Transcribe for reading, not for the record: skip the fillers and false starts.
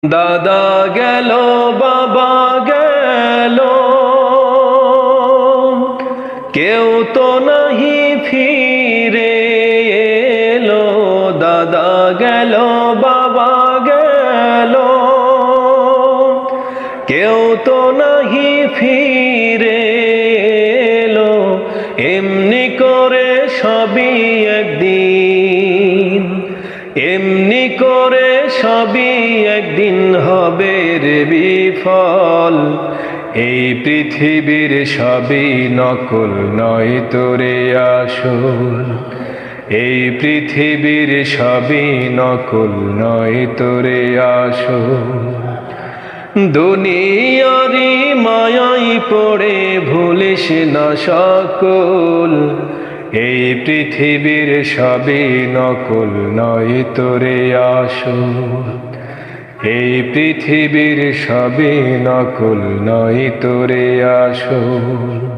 দাদা গেল বাবা গেল, কেউ তো নাহি ফিরে এলো। দাদা গেল বাবা গেল, কেউ তো নাহি ফিরে এলো। এমনি করে সবই একদিন, এমনি করে সবই একদিন হবে রে বিফল। এই পৃথিবীর সবই নকল নয় তোরে আসল। এই পৃথিবীর সবই নকল নয় তোরে আসল। দুনিয়ারি মায়াই পড়ে ভুলিস না সকল। এই পৃথিবীর সবই নকল নয় তোরে আসল। এই পৃথিবীর সবই নকল নয় তোরে আসল।